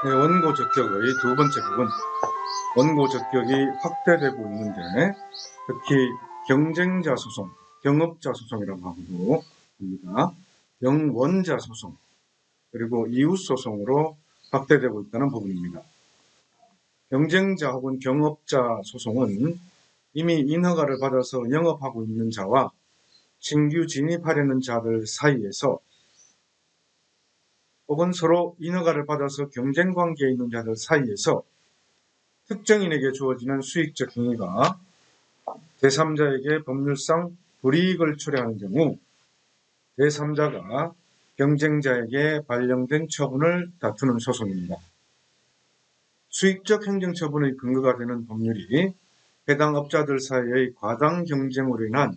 네, 원고 적격의 두 번째 부분, 원고 적격이 확대되고 있는데 특히 경쟁자 소송, 경업자 소송이라고 하고도 합니다. 영원자 소송, 그리고 이웃 소송으로 확대되고 있다는 부분입니다. 경쟁자 혹은 경업자 소송은 이미 인허가를 받아서 영업하고 있는 자와 신규 진입하려는 자들 사이에서 혹은 서로 인허가를 받아서 경쟁 관계에 있는 자들 사이에서 특정인에게 주어지는 수익적 행위가 제3자에게 법률상 불이익을 초래하는 경우 제3자가 경쟁자에게 발령된 처분을 다투는 소송입니다. 수익적 행정처분의 근거가 되는 법률이 해당 업자들 사이의 과당 경쟁으로 인한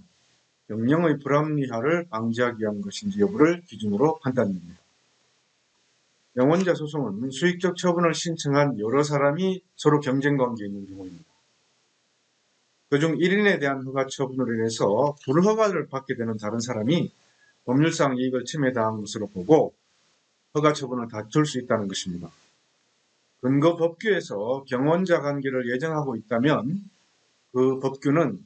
경영의 불합리화를 방지하기 위한 것인지 여부를 기준으로 판단됩니다. 영원자 소송은 수익적 처분을 신청한 여러 사람이 서로 경쟁 관계에 있는 경우입니다. 그중 1인에 대한 허가 처분으로 인해서 불허가를 받게 되는 다른 사람이 법률상 이익을 침해당한 것으로 보고 허가 처분을 다툴 수 있다는 것입니다. 근거 법규에서 경원자 관계를 예정하고 있다면 그 법규는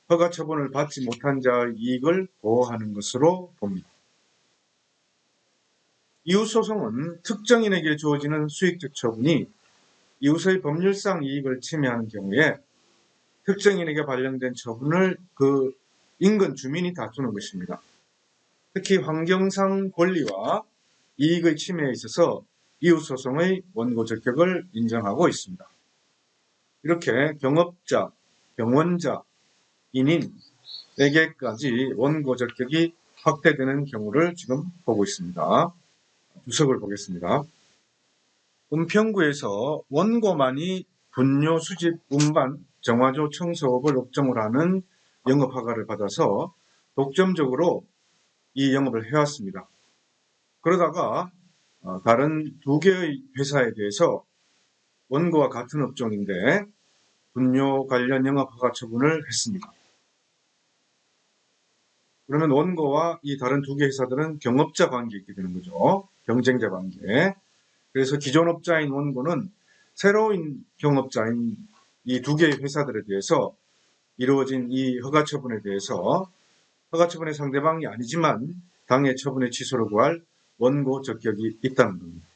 허가 처분을 받지 못한 자의 이익을 보호하는 것으로 봅니다. 이웃소송은 특정인에게 주어지는 수익적 처분이 이웃의 법률상 이익을 침해하는 경우에 특정인에게 발령된 처분을 그 인근 주민이 다투는 것입니다. 특히 환경상 권리와 이익의 침해에 있어서 이웃소송의 원고 적격을 인정하고 있습니다. 이렇게 경업자, 경원자, 인인에게까지 원고 적격이 확대되는 경우를 지금 보고 있습니다. 주석을 보겠습니다. 은평구에서 원고만이 분뇨 수집, 운반, 정화조 청소업을 업종으로 하는 영업허가를 받아서 독점적으로 이 영업을 해왔습니다. 그러다가 다른 두 개의 회사에 대해서 원고와 같은 업종인데 분뇨 관련 영업허가 처분을 했습니다. 그러면 원고와 이 다른 두 개 회사들은 경업자 관계에 있게 되는 거죠. 경쟁자 관계. 그래서 기존 업자인 원고는 새로운 경업자인 이 두 개의 회사들에 대해서 이루어진 이 허가 처분에 대해서 허가 처분의 상대방이 아니지만 당해 처분의 취소를 구할 원고 적격이 있다는 겁니다.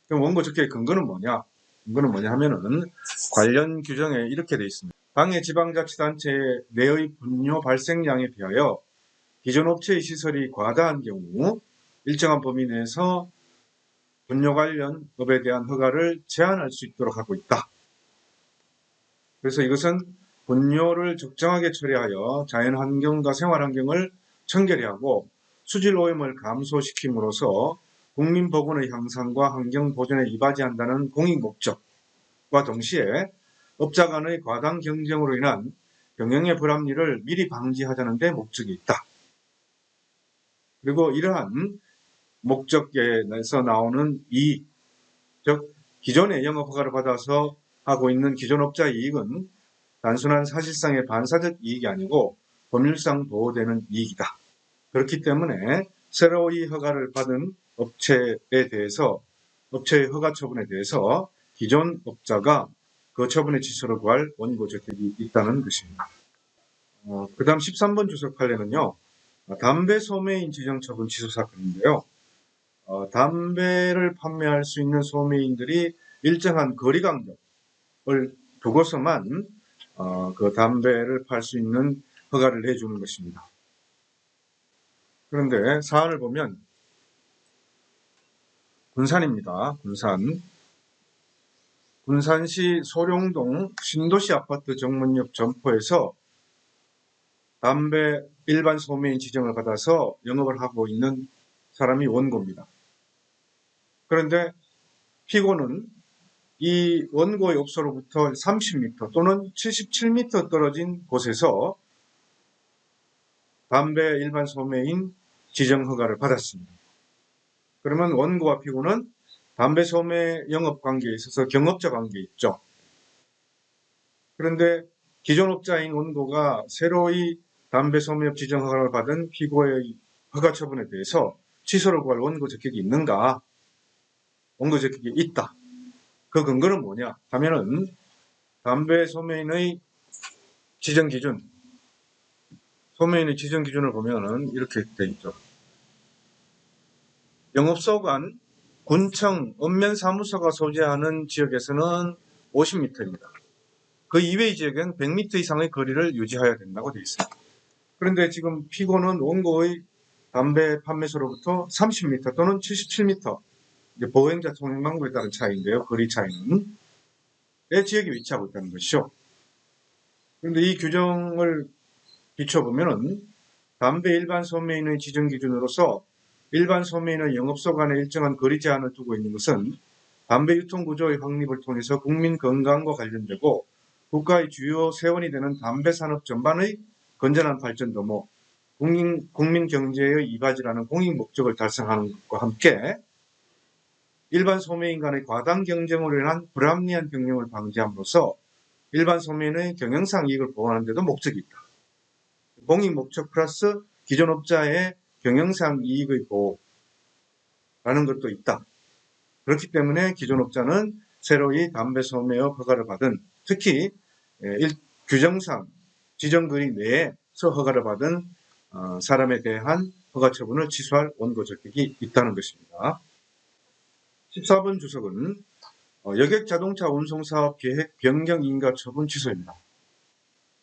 그럼 원고 적격의 근거는 뭐냐? 근거는 뭐냐 하면은 관련 규정에 이렇게 되어 있습니다. 당해 지방자치단체 내의 분뇨 발생량에 비하여 기존 업체의 시설이 과다한 경우 일정한 범위 내에서 분뇨 관련 법에 대한 허가를 제한할 수 있도록 하고 있다. 그래서 이것은 분뇨를 적정하게 처리하여 자연환경과 생활환경을 청결히 하고 수질오염을 감소시킴으로써 국민보건의 향상과 환경보존에 이바지한다는 공익목적과 동시에 업자 간의 과당 경쟁으로 인한 경영의 불합리를 미리 방지하자는 데 목적이 있다. 그리고 이러한 목적에서 나오는 이익, 즉 기존의 영업허가를 받아서 하고 있는 기존 업자의 이익은 단순한 사실상의 반사적 이익이 아니고 법률상 보호되는 이익이다. 그렇기 때문에 새로이 허가를 받은 업체에 대해서 업체의 허가 처분에 대해서 기존 업자가 그 처분의 취소를 구할 원고 적격이 있다는 것입니다. 그 다음 13번 주석 판례는요. 담배 소매인 지정 처분 취소 사건인데요. 담배를 판매할 수 있는 소매인들이 일정한 거리 간격을 두고서만 그 담배를 팔 수 있는 허가를 내주는 것입니다. 그런데 사안을 보면 군산입니다. 군산시 소룡동 신도시 아파트 정문역 점포에서 담배 일반 소매인 지정을 받아서 영업을 하고 있는 사람이 원고입니다. 그런데 피고는 이 원고의 업소로부터 30m 또는 77m 떨어진 곳에서 담배 일반 소매인 지정 허가를 받았습니다. 그러면 원고와 피고는 담배 소매 영업 관계에 있어서 경업자 관계에 있죠. 그런데 기존 업자인 원고가 새로이 담배 소매업 지정 허가를 받은 피고의 허가 처분에 대해서 취소를 구할 원고 적격이 있는가? 원고적격이 있다. 그 근거는 뭐냐 하면은 담배 소매인의 지정기준, 소매인의 지정기준을 보면은 이렇게 돼 있죠. 영업소관, 군청, 읍면사무소가 소재하는 지역에서는 50m입니다. 그 이외의 지역엔 100m 이상의 거리를 유지해야 된다고 되어 있습니다. 그런데 지금 피고는 원고의 담배 판매소로부터 30m 또는 77m, 이제 보행자 통행망부에 따른 차이인데요. 거리 차이는 내 지역에 위치하고 있다는 것이죠. 그런데 이 규정을 비춰보면은 담배 일반 소매인의 지정 기준으로서 일반 소매인의 영업소 간에 일정한 거리 제한을 두고 있는 것은 담배 유통 구조의 확립을 통해서 국민 건강과 관련되고 국가의 주요 세원이 되는 담배 산업 전반의 건전한 발전 도모, 국민 경제의 이바지라는 공익 목적을 달성하는 것과 함께 일반 소매인 간의 과당 경쟁으로 인한 불합리한 경영을 방지함으로써 일반 소매인의 경영상 이익을 보호하는 데도 목적이 있다. 공익 목적 플러스 기존 업자의 경영상 이익의 보호라는 것도 있다. 그렇기 때문에 기존 업자는 새로이 담배 소매업 허가를 받은, 특히 규정상 지정거리 내에서 허가를 받은 사람에 대한 허가 처분을 취소할 원고 적격이 있다는 것입니다. 14번 주석은 여객 자동차 운송사업 계획 변경 인가 처분 취소입니다.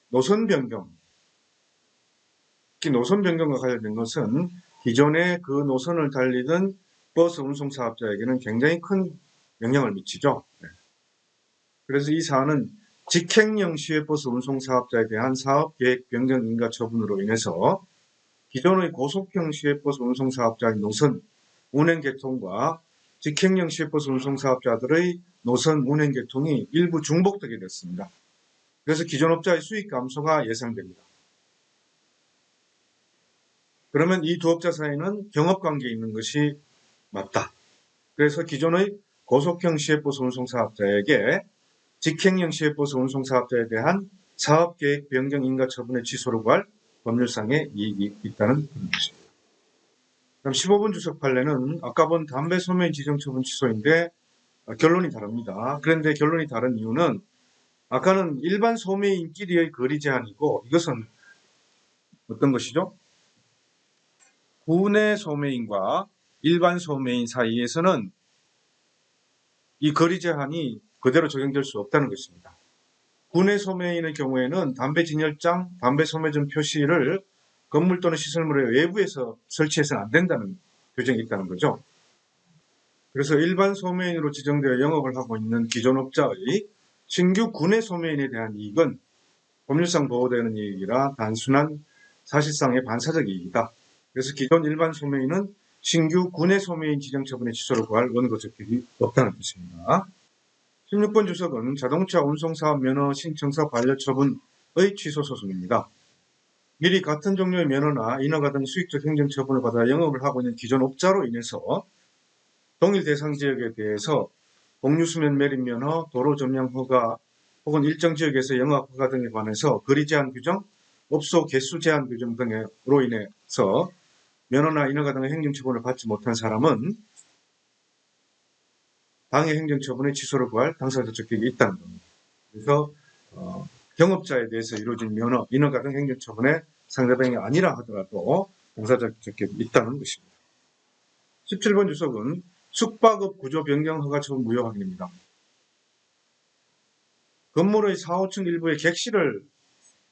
노선 변경, 특히 노선 변경과 관련된 것은 기존에 그 노선을 달리던 버스 운송사업자에게는 굉장히 큰 영향을 미치죠. 그래서 이 사안은 직행령 시외버스 운송사업자에 대한 사업계획 변경 인가 처분으로 인해서 기존의 고속형 시외버스 운송사업자의 노선 운행계통과 직행령 시외버스 운송사업자들의 노선 운행계통이 일부 중복되게 됐습니다. 그래서 기존 업자의 수익 감소가 예상됩니다. 그러면 이 두 업자 사이는 경업관계에 있는 것이 맞다. 그래서 기존의 고속형 시외버스 운송사업자에게 직행령 시외버스 운송사업자에 대한 사업계획 변경 인가 처분의 취소를 구할 법률상의 이익이 있다는 것입니다. 그럼 15번 주석 판례는 아까 본 담배 소매인 지정 처분 취소인데 결론이 다릅니다. 그런데 결론이 다른 이유는 아까는 일반 소매인끼리의 거리 제한이고 이것은 어떤 것이죠? 구내 소매인과 일반 소매인 사이에서는 이 거리 제한이 그대로 적용될 수 없다는 것입니다. 구내 소매인의 경우에는 담배 진열장, 담배 소매점 표시를 건물 또는 시설물의 외부에서 설치해서는 안 된다는 규정이 있다는 거죠. 그래서 일반 소매인으로 지정되어 영업을 하고 있는 기존 업자의 신규 구내 소매인에 대한 이익은 법률상 보호되는 이익이라 단순한 사실상의 반사적 이익이다. 그래서 기존 일반 소매인은 신규 구내 소매인 지정 처분의 취소를 구할 원고 적격이 없다는 뜻입니다. 16번 주석은 자동차 운송사업 면허 신청서 반려 처분의 취소 소송입니다. 미리 같은 종류의 면허나 인허가 등 수익적 행정 처분을 받아 영업을 하고 있는 기존 업자로 인해서 동일 대상 지역에 대해서 공유수면 매립 면허, 도로 점령 허가 혹은 일정 지역에서 영업 허가 등에 관해서 거리 제한 규정, 업소 개수 제한 규정 등으로 인해서 면허나 인허가 등의 행정처분을 받지 못한 사람은 당해 행정처분의 취소를 구할 당사자 적격이 있다는 겁니다. 그래서 경업자에 대해서 이루어진 면허, 인허가 등 행정처분의 상대방이 아니라 하더라도 당사자 적격이 있다는 것입니다. 17번 주석은 숙박업 구조 변경 허가 처분 무효 확인입니다. 건물의 4, 5층 일부에 객실을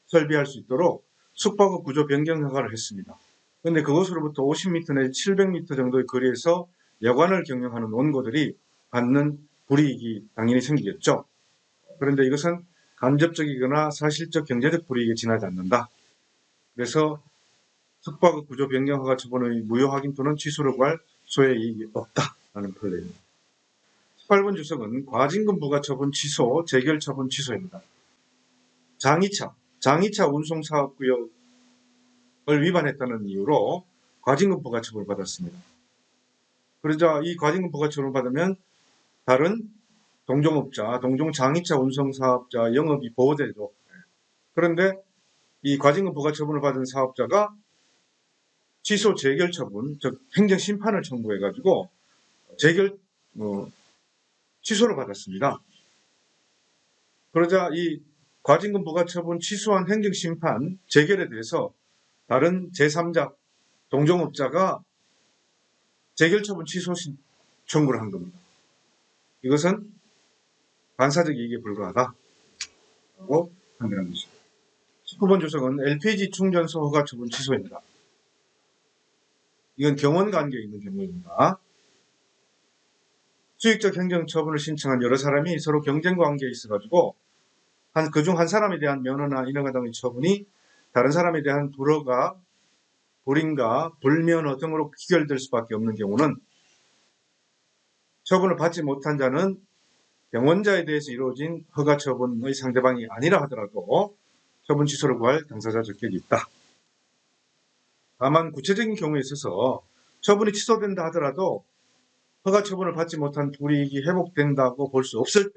설비할 수 있도록 숙박업 구조 변경 허가를 했습니다. 그런데 그것으로부터 50m 내지 700m 정도의 거리에서 여관을 경영하는 원고들이 받는 불이익이 당연히 생기겠죠. 그런데 이것은 간접적이거나 사실적 경제적 불이익에 지나지 않는다. 그래서 숙박업 구조 변경 허가 처분의 무효 확인 또는 취소를 구할 소의 이익이 없다라는 판례입니다. 18번 주석은 과징금 부과 처분 취소, 재결 처분 취소입니다. 장의차 운송사업구역을 위반했다는 이유로 과징금 부과 처분을 받았습니다. 그러자 이 과징금 부과 처분을 받으면 다른 동종업자, 동종장의차 운송사업자 영업이 보호되죠. 그런데 이 과징금 부과 처분을 받은 사업자가 취소 재결 처분, 즉 행정심판을 청구해가지고 재결 취소를 받았습니다. 그러자 이 과징금 부과처분 취소한 행정심판 재결에 대해서 다른 제3자 동종업자가 재결처분 취소 청구를 한 겁니다. 이것은 반사적 이익에 불과하다고 판단한 것입니다. 19번 주석은 LPG 충전소 허가 처분 취소입니다. 이건 경원관계에 있는 경우입니다. 수익적 행정처분을 신청한 여러 사람이 서로 경쟁관계에 있어가지고 그중 한 사람에 대한 면허나 인허가 등의 처분이 다른 사람에 대한 불인가 불면허 등으로 귀결될 수밖에 없는 경우는 처분을 받지 못한 자는 병원자에 대해서 이루어진 허가 처분의 상대방이 아니라 하더라도 처분 취소를 구할 당사자 적격이 있다. 다만 구체적인 경우에 있어서 처분이 취소된다 하더라도 허가 처분을 받지 못한 불이익이 회복된다고 볼 수 없을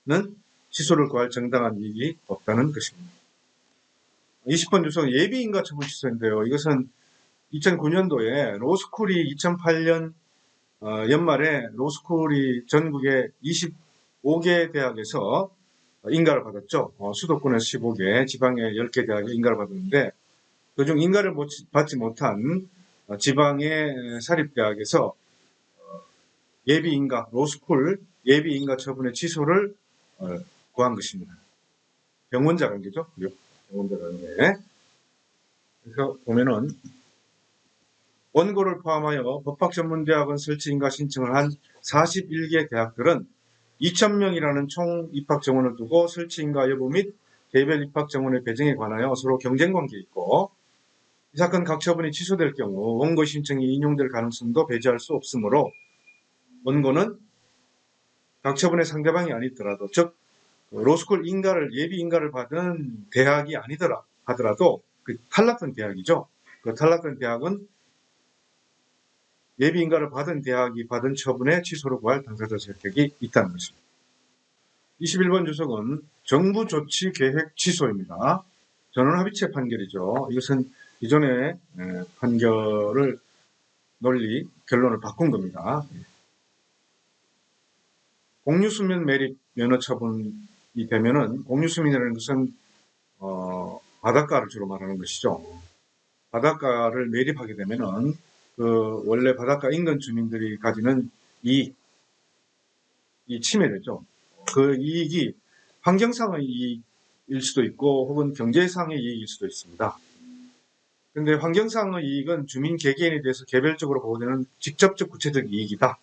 때는 취소를 구할 정당한 이익이 없다는 것입니다. 20번 주석 예비인가 처분 취소인데요. 이것은 2009년도에 로스쿨이 2008년 연말에 로스쿨이 전국의 25개 대학에서 인가를 받았죠. 수도권에서 15개, 지방의 10개 대학에 인가를 받았는데 그중 인가를 받지 못한 지방의 사립대학에서 예비인가, 로스쿨 예비인가 처분의 취소를 구한 것입니다. 병원자 관계죠. 병원자 관계. 그래서 보면은 원고를 포함하여 법학전문대학원 설치 인가 신청을 한 41개 대학들은 2,000명이라는 총 입학 정원을 두고 설치 인가 여부 및 개별 입학 정원의 배정에 관하여 서로 경쟁 관계에 있고 이 사건 각 처분이 취소될 경우 원고 신청이 인용될 가능성도 배제할 수 없으므로 원고는 각 처분의 상대방이 아니더라도 즉 로스쿨 인가를 예비 인가를 받은 대학이 아니더라 하더라도 그 탈락된 대학이죠. 그 탈락된 대학은 예비 인가를 받은 대학이 받은 처분의 취소를 구할 당사자 적격이 있다는 것입니다. 21번 주석은 정부 조치 계획 취소입니다. 전원합의체 판결이죠. 이것은 기존의 판결을 결론을 바꾼 겁니다. 공유수면 매립 면허 처분이 되면은 공유수면이라는 것은 바닷가를 주로 말하는 것이죠. 바닷가를 매립하게 되면은 그 원래 바닷가 인근 주민들이 가지는 이익이 침해되죠. 그 이익이 환경상의 이익일 수도 있고 혹은 경제상의 이익일 수도 있습니다. 그런데 환경상의 이익은 주민 개개인에 대해서 개별적으로 보호되는 직접적 구체적 이익이다.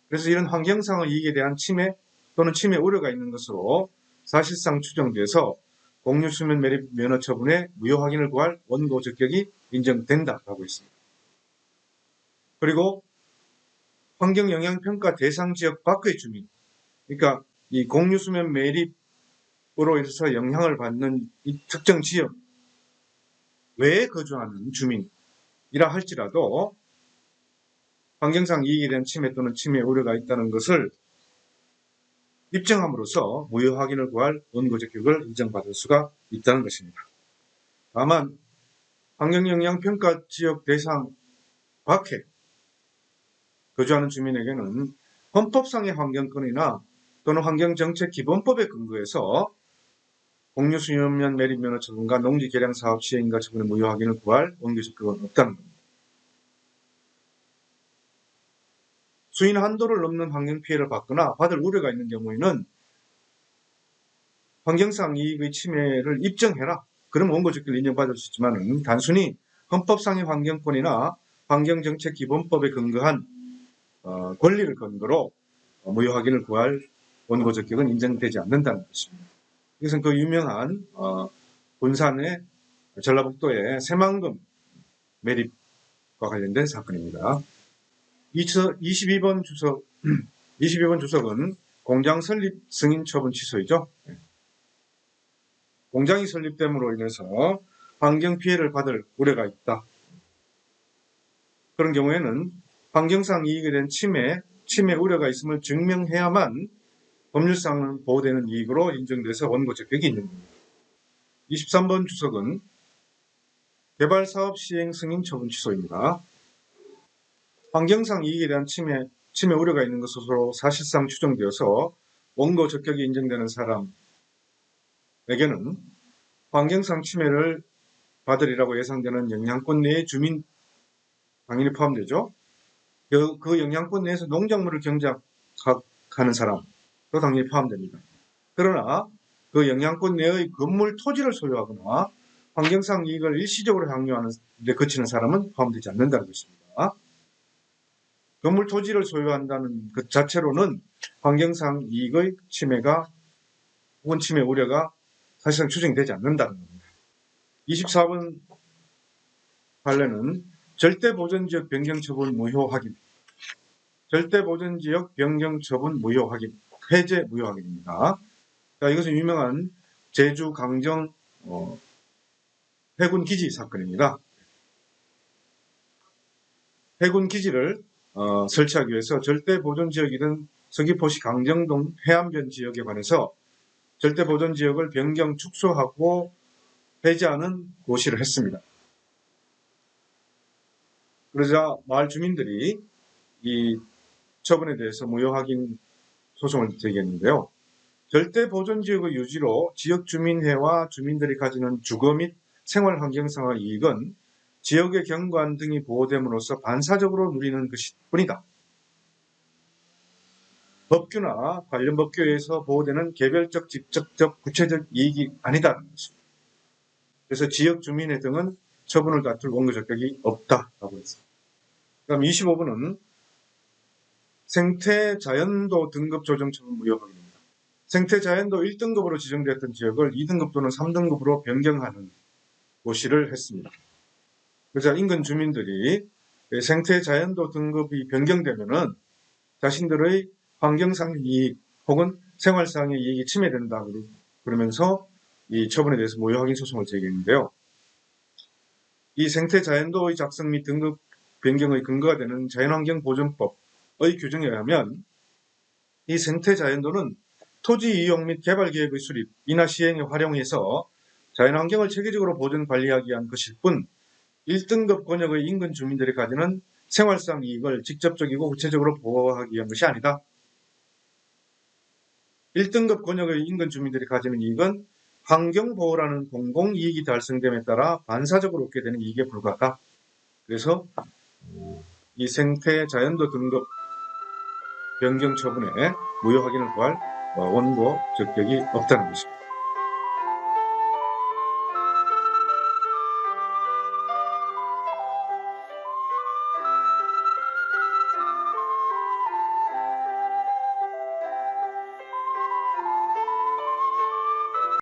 그래서 이런 환경상의 이익에 대한 침해 또는 침해 우려가 있는 것으로 사실상 추정돼서 공유수면 매립 면허 처분의 무효 확인을 구할 원고 적격이 인정된다고 하고 있습니다. 그리고 환경영향평가 대상 지역 밖의 주민, 그러니까 이 공유수면 매립으로 인해서 영향을 받는 이 특정 지역 외에 거주하는 주민이라 할지라도 환경상 이익에 대한 침해 또는 침해 우려가 있다는 것을 입증함으로써 무효 확인을 구할 원고 적격을 인정받을 수가 있다는 것입니다. 다만 환경영향평가 지역 대상 밖에 거주하는 주민에게는 헌법상의 환경권이나 또는 환경정책기본법에 근거해서 공유수면 매립 면허 처분과 농지개량사업 시행인가 처분의 무효 확인을 구할 원고 적격은 없다는 겁니다. 수인 한도를 넘는 환경피해를 받거나 받을 우려가 있는 경우에는 환경상 이익의 침해를 입증해라. 그럼 원고 적격을 인정받을 수 있지만 단순히 헌법상의 환경권이나 환경정책기본법에 근거한 권리를 근거로 무효 확인을 구할 원고 적격은 인정되지 않는다는 것입니다. 이것은 그 유명한 군산의 전라북도의 새만금 매립과 관련된 사건입니다. 22번 주석은 공장 설립 승인 처분 취소이죠. 공장이 설립됨으로 인해서 환경 피해를 받을 우려가 있다. 그런 경우에는 환경상 이익에 대한 침해 우려가 있음을 증명해야만 법률상 보호되는 이익으로 인정돼서 원고 적격이 있는 겁니다. 23번 주석은 개발사업 시행 승인 처분 취소입니다. 환경상 이익에 대한 침해 우려가 있는 것으로 사실상 추정되어서 원고 적격이 인정되는 사람에게는 환경상 침해를 받으리라고 예상되는 영향권 내의 주민 당연히 포함되죠. 그 영향권 내에서 농작물을 경작하는 사람도 당연히 포함됩니다. 그러나 그 영향권 내의 건물 토지를 소유하거나 환경상 이익을 일시적으로 향유하는 데 그치는 사람은 포함되지 않는다는 것입니다. 건물 토지를 소유한다는 것 자체로는 환경상 이익의 침해가 혹은 침해 우려가 사실상 추정되지 않는다는 겁니다. 24번 판례는 절대보전지역 변경처분 무효 확인, 절대보전지역 변경처분 무효 확인, 폐재 무효 확인입니다. 자, 이것은 유명한 제주 강정 해군 기지 사건입니다. 해군 기지를 설치하기 위해서 절대보존지역이든 서귀포시 강정동 해안변 지역에 관해서 절대보존지역을 변경 축소하고 폐지하는 고시를 했습니다. 그러자 마을 주민들이 이 처분에 대해서 무효 확인 소송을 제기했는데요. 절대보존지역의 유지로 지역주민회와 주민들이 가지는 주거 및 생활환경상의 이익은 지역의 경관 등이 보호됨으로써 반사적으로 누리는 것일 뿐이다. 법규나 관련 법규에서 보호되는 개별적, 직접적, 구체적 이익이 아니다는 것입니다. 그래서 지역주민회 등은 처분을 다툴 원고 적격이 없다라고 했습니다. 그다음 25번은 생태자연도 등급 조정 처분 무효 확인입니다. 생태자연도 1등급으로 지정되었던 지역을 2등급 또는 3등급으로 변경하는 고시를 했습니다. 그러자 인근 주민들이 생태자연도 등급이 변경되면은 자신들의 환경상 이익 혹은 생활상의 이익이 침해된다 그러면서 이 처분에 대해서 무효 확인 소송을 제기했는데요. 이 생태자연도의 작성 및 등급 변경의 근거가 되는 자연환경보전법의 규정에 의하면 이 생태자연도는 토지 이용 및 개발 계획의 수립, 인하 시행에 활용해서 자연환경을 체계적으로 보존 관리하기 위한 것일 뿐 1등급 권역의 인근 주민들이 가지는 생활상 이익을 직접적이고 구체적으로 보호하기 위한 것이 아니다. 1등급 권역의 인근 주민들이 가지는 이익은 환경보호라는 공공이익이 달성됨에 따라 반사적으로 얻게 되는 이익에 불과하다. 그래서 이 생태자연도 등급 변경 처분에 무효 확인을 구할 원고 적격이 없다는 것입니다.